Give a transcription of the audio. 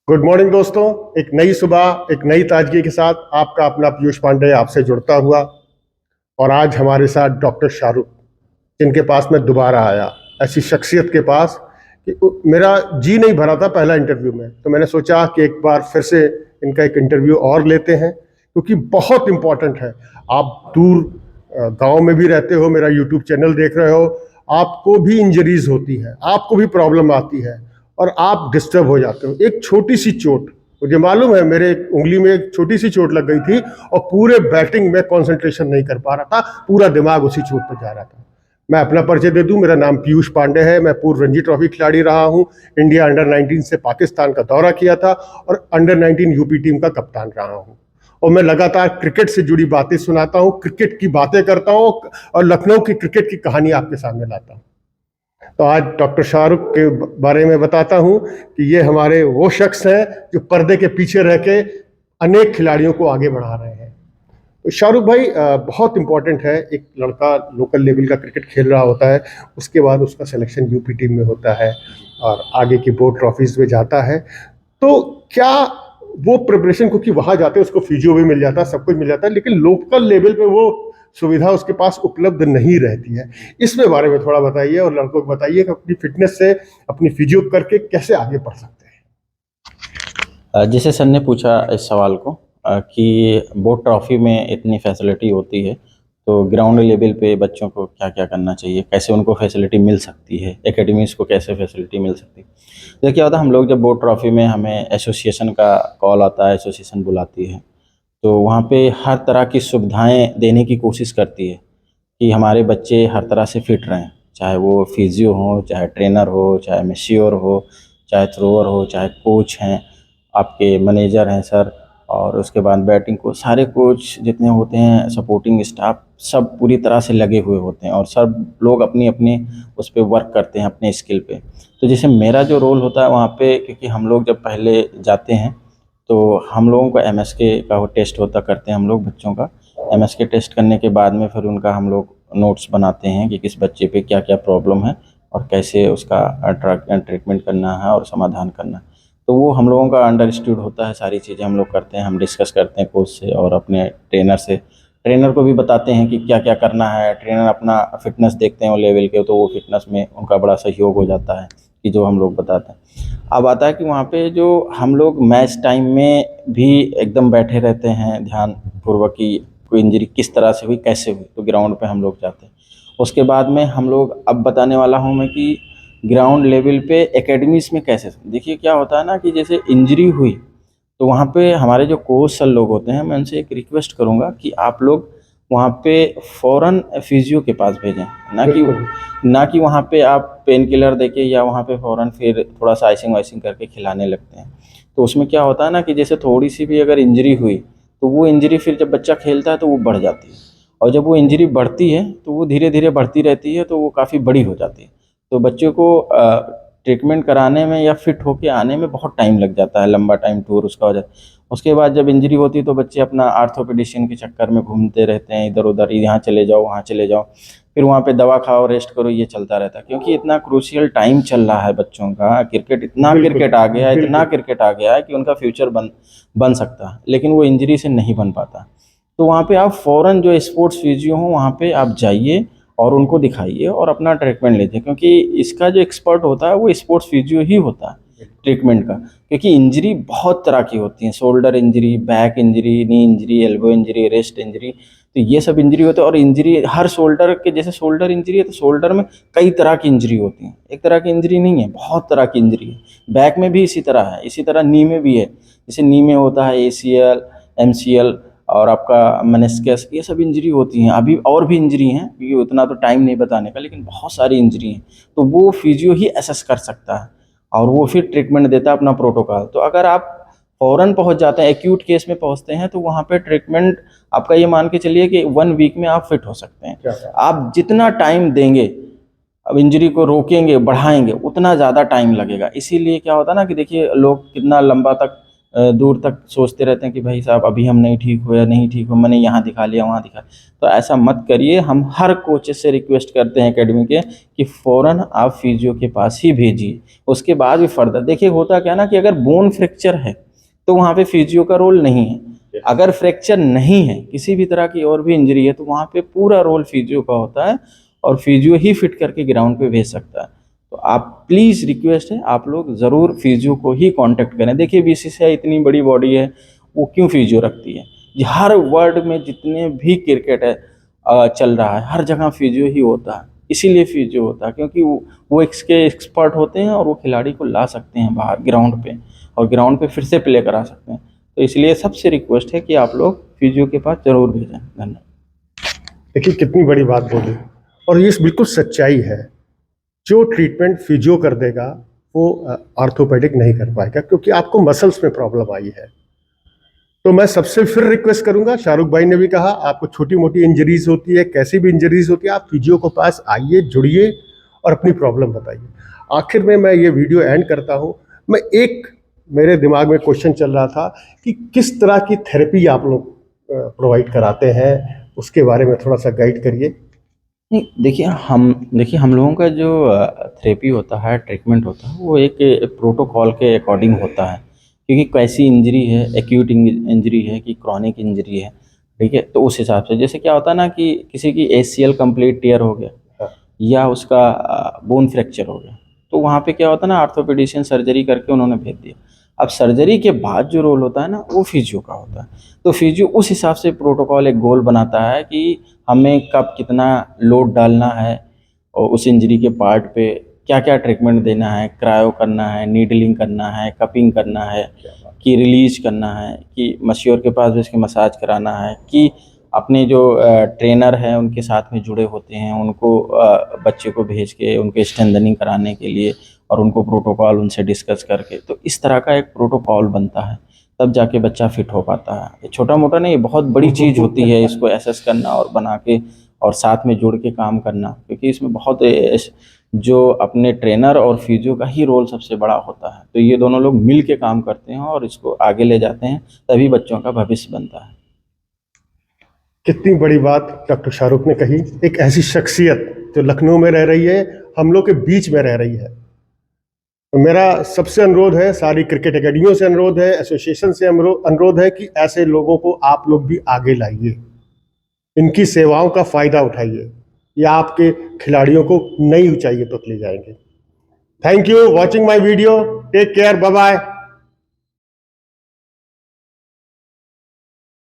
Good morning दोस्तों। एक नई सुबह, एक नई ताजगी के साथ आपका अपना पीयूष पांडे आपसे जुड़ता हुआ। और आज हमारे साथ डॉक्टर शाहरुख, जिनके पास मैं दोबारा आया, ऐसी शख्सियत के पास कि मेरा जी नहीं भरा था पहला इंटरव्यू में, तो मैंने सोचा कि एक बार फिर से इनका एक इंटरव्यू और लेते हैं, क्योंकि बहुत इम्पोर्टेंट है। आप दूर गांव में भी रहते हो, मेरा यूट्यूब चैनल देख रहे हो, आपको भी इंजरीज होती है, आपको भी प्रॉब्लम आती है और आप डिस्टर्ब हो जाते हो। एक छोटी सी चोट, मुझे मालूम है मेरे उंगली में एक छोटी सी चोट लग गई थी और पूरे बैटिंग में कंसंट्रेशन नहीं कर पा रहा था, पूरा दिमाग उसी चोट पर जा रहा था। मैं अपना परिचय दे दूं, मेरा नाम पीयूष पांडे है। मैं पूर्व रणजी ट्रॉफी खिलाड़ी रहा हूं। इंडिया अंडर 19 से पाकिस्तान का दौरा किया था और अंडर 19 यूपी टीम का कप्तान रहा हूं। और मैं लगातार क्रिकेट से जुड़ी बातें सुनाता हूं, क्रिकेट की बातें करता हूं और लखनऊ की क्रिकेट की कहानी आपके सामने लाता हूं। तो आज डॉक्टर शाहरुख के बारे में बताता हूं कि ये हमारे वो शख्स हैं जो पर्दे के पीछे रह के अनेक खिलाड़ियों को आगे बढ़ा रहे हैं। तो शाहरुख भाई, बहुत इंपॉर्टेंट है, एक लड़का लोकल लेवल का क्रिकेट खेल रहा होता है, उसके बाद उसका सिलेक्शन यूपी टीम में होता है और आगे की बोर्ड ट्रॉफीज में जाता है। तो क्या वो प्रिपरेशन, क्योंकि वहां जाते हैं उसको फिजियो भी मिल जाता है, सब कुछ मिल जाता है, लेकिन लोकल लेवल पे वो सुविधा उसके पास उपलब्ध नहीं रहती है। इसमें बारे में थोड़ा बताइए और लड़कों को बताइए कि अपनी फिटनेस से, अपनी फिजियो करके कैसे आगे बढ़ सकते हैं। जैसे सर ने पूछा इस सवाल को कि बोर्ड ट्रॉफी में इतनी फैसिलिटी होती है, तो ग्राउंड लेवल पे बच्चों को क्या क्या करना चाहिए, कैसे उनको फैसिलिटी मिल सकती है, एकेडमीज़ को कैसे फैसिलिटी मिल सकती है। तो क्या होता है, हम लोग जब बोर्ड ट्रॉफी में हमें एसोसिएशन का कॉल आता है, एसोसिएशन बुलाती है, तो वहाँ पे हर तरह की सुविधाएं देने की कोशिश करती है कि हमारे बच्चे हर तरह से फिट रहें, चाहे वो फिजियो हो, चाहे ट्रेनर हो, चाहे मेश्योर हो, चाहे थ्रोअर हो, चाहे कोच हैं, आपके मैनेजर हैं सर, और उसके बाद बैटिंग कोच, सारे कोच जितने होते हैं, सपोर्टिंग स्टाफ, सब पूरी तरह से लगे हुए होते हैं और सब लोग अपनी अपनी उस पर वर्क करते हैं अपने स्किल पे। तो जैसे मेरा जो रोल होता है वहाँ पे, क्योंकि हम लोग जब पहले जाते हैं तो हम लोगों को एमएसके का वो टेस्ट होता करते हैं हम लोग बच्चों का। एमएसके टेस्ट करने के बाद में फिर उनका हम लोग नोट्स बनाते हैं कि किस बच्चे पे क्या क्या प्रॉब्लम है और कैसे उसका ट्रीटमेंट करना है और समाधान करना है। तो वो हम लोगों का अंडरस्टूड होता है, सारी चीज़ें हम लोग करते हैं, हम डिस्कस करते हैं कोच से और अपने ट्रेनर से। ट्रेनर को भी बताते हैं कि क्या क्या करना है, ट्रेनर अपना फिटनेस देखते हैं वो लेवल के, तो वो फिटनेस में उनका बड़ा सहयोग हो जाता है कि जो हम लोग बताते हैं। अब आता है कि वहाँ पे जो हम लोग मैच टाइम में भी एकदम बैठे रहते हैं ध्यान पूर्वक कि कोई इंजरी किस तरह से हुई, कैसे हुई, तो ग्राउंड पे हम लोग जाते हैं। उसके बाद में हम लोग, अब बताने वाला हूँ मैं कि ग्राउंड लेवल पे एकेडमीज़ में कैसे। देखिए क्या होता है ना कि जैसे इंजरी हुई तो वहाँ पे हमारे जो कोच सर लोग होते हैं, मैं उनसे एक रिक्वेस्ट करूँगा कि आप लोग वहाँ पे फ़ौरन फिजियो के पास भेजें, ना कि वहाँ पे आप पेन किलर देके या वहाँ पे फ़ौरन फिर थोड़ा सा आइसिंग वाइसिंग करके खिलाने लगते हैं। तो उसमें क्या होता है ना कि जैसे थोड़ी सी भी अगर इंजरी हुई तो वो इंजरी फिर जब बच्चा खेलता है तो वो बढ़ जाती है, और जब वो इंजरी बढ़ती है तो वो धीरे धीरे बढ़ती रहती है, तो वो काफ़ी बड़ी हो जाती है। तो बच्चे को ट्रीटमेंट कराने में या फिट होके आने में बहुत टाइम लग जाता है, लंबा टाइम टूर उसका हो जाता है। उसके बाद जब इंजरी होती है तो बच्चे अपना आर्थोपेडिशियन के चक्कर में घूमते रहते हैं इधर उधर, यहाँ चले जाओ वहाँ चले जाओ, फिर वहाँ पे दवा खाओ, रेस्ट करो, ये चलता रहता है। क्योंकि इतना क्रूशियल टाइम चल रहा है बच्चों का, क्रिकेट इतना क्रिकेट आ गया है, इतना क्रिकेट आ गया है कि उनका फ्यूचर बन सकता है, लेकिन वो इंजरी से नहीं बन पाता। तो वहाँ पे आप फ़ौरन जो स्पोर्ट्स फिजियो हो वहाँ पे आप जाइए और उनको दिखाइए और अपना ट्रीटमेंट लीजिए, क्योंकि इसका जो एक्सपर्ट होता है वो स्पोर्ट्स फिजियो ही होता है ट्रीटमेंट का। क्योंकि इंजरी बहुत तरह की होती हैं, shoulder injury, back injury, knee injury, elbow injury, rest injury, तो ये सब इंजरी होते हैं। और इंजरी हर शोल्डर के, जैसे शोल्डर इंजरी है तो शोल्डर में कई तरह की इंजरी होती हैं, एक तरह की इंजरी नहीं है, बहुत तरह की इंजरी है। बैक में भी इसी तरह है, इसी तरह नी में भी है। जैसे नी में होता है एसीएल, एमसीएल और आपका मेनिस्कस, ये सब इंजरी होती हैं। अभी और भी इंजरी हैं, क्योंकि उतना तो टाइम नहीं बताने का, लेकिन बहुत सारी इंजरी हैं। तो वो फिजियो ही असेस कर सकता है और वो फिर ट्रीटमेंट देता है अपना प्रोटोकॉल। तो अगर आप फ़ौरन पहुंच जाते हैं, एक्यूट केस में पहुंचते हैं, तो वहाँ पे ट्रीटमेंट आपका, ये मान के चलिए कि 1 वीक में आप फिट हो सकते हैं। आप जितना टाइम देंगे, अब इंजरी को रोकेंगे बढ़ाएंगे, उतना ज़्यादा टाइम लगेगा। इसीलिए क्या होता है ना कि देखिए लोग कितना लंबा तक दूर तक सोचते रहते हैं कि भाई साहब अभी हम नहीं ठीक हो या नहीं ठीक हो, मैंने यहाँ दिखा लिया वहाँ दिखा। तो ऐसा मत करिए। हम हर कोचेस से रिक्वेस्ट करते हैं एकेडमी के कि फ़ौरन आप फिजियो के पास ही भेजिए। उसके बाद भी फर्दर देखिए होता क्या ना कि अगर बोन फ्रैक्चर है तो वहाँ पे फिजियो का रोल नहीं है। अगर फ्रैक्चर नहीं है, किसी भी तरह की और भी इंजरी है, तो वहाँ पे पूरा रोल फिजियो का होता है और फिजियो ही फिट करके ग्राउंड पे भेज सकता है। तो आप प्लीज़ रिक्वेस्ट है आप लोग ज़रूर फिजियो को ही कांटेक्ट करें। देखिए बीसीसीआई इतनी बड़ी बॉडी है, वो क्यों फिजियो रखती है? ये हर वर्ल्ड में जितने भी क्रिकेट है चल रहा है, हर जगह फिजियो ही होता है। इसीलिए फिजियो होता है क्योंकि वो इसके एक्सपर्ट होते हैं और वो खिलाड़ी को ला सकते हैं बाहर ग्राउंड पे और ग्राउंड पे फिर से प्ले करा सकते हैं। तो इसलिए सबसे रिक्वेस्ट है कि आप लोग फिजियो के पास ज़रूर भेजें। धन्यवाद। देखिए कितनी बड़ी बात बोली, और ये बिल्कुल सच्चाई है। जो ट्रीटमेंट फिजियो कर देगा वो ऑर्थोपेडिक नहीं कर पाएगा, क्योंकि आपको मसल्स में प्रॉब्लम आई है। तो मैं सबसे फिर रिक्वेस्ट करूंगा, शाहरुख भाई ने भी कहा आपको छोटी मोटी इंजरीज होती है, कैसी भी इंजरीज होती है, आप फिजियो के पास आइए, जुड़िए और अपनी प्रॉब्लम बताइए। आखिर में मैं ये वीडियो एंड करता हूँ। मेरे दिमाग में क्वेश्चन चल रहा था कि किस तरह की थेरेपी आप लोग प्रोवाइड कराते हैं, उसके बारे में थोड़ा सा गाइड करिए। नहीं देखिए हम लोगों का जो थेरेपी होता है, ट्रीटमेंट होता है, वो एक प्रोटोकॉल के अकॉर्डिंग होता है। क्योंकि कैसी इंजरी है, एक्यूट इंजरी है कि क्रॉनिक इंजरी है, ठीक है? तो उस हिसाब से जैसे क्या होता है ना कि किसी की एसीएल कंप्लीट टियर हो गया हाँ। या उसका बोन फ्रैक्चर हो गया, तो वहाँ पे क्या होता है ना, आर्थोपेडिशियन सर्जरी करके उन्होंने भेज दिया। अब सर्जरी के बाद जो रोल होता है ना, वो फिजियो का होता है। तो फिजियो उस हिसाब से प्रोटोकॉल एक गोल बनाता है कि हमें कब कितना लोड डालना है और उस इंजरी के पार्ट पे क्या क्या ट्रीटमेंट देना है, क्रायो करना है, नीडलिंग करना है, कपिंग करना है, कि रिलीज करना है, कि मश्योर के पास भी उसकी मसाज कराना है, कि अपने जो ट्रेनर हैं उनके साथ में जुड़े होते हैं उनको बच्चे को भेज के उनके स्ट्रेंथनिंग कराने के लिए और उनको प्रोटोकॉल उनसे डिस्कस करके, तो इस तरह का एक प्रोटोकॉल बनता है, तब जाके बच्चा फिट हो पाता है। ये छोटा मोटा नहीं, बहुत बड़ी चीज़ होती है इसको एसेस करना और बना के और साथ में जुड़ के काम करना, क्योंकि इसमें बहुत जो अपने ट्रेनर और फिजियो का ही रोल सबसे बड़ा होता है। तो ये दोनों लोग मिल के काम करते हैं और इसको आगे ले जाते हैं, तभी बच्चों का भविष्य बनता है। कितनी बड़ी बात डॉक्टर शाहरुख ने कही। एक ऐसी शख्सियत जो लखनऊ में रह रही है, हम लोग के बीच में रह रही है। तो मेरा सबसे अनुरोध है, सारी क्रिकेट एकेडमियों से अनुरोध है, एसोसिएशन से अनुरोध है कि ऐसे लोगों को आप लोग भी आगे लाइए, इनकी सेवाओं का फायदा उठाइए। ये आपके खिलाड़ियों को नई ऊंचाइयों तक ले जाएंगे। Thank you watching my video. Take care, bye bye.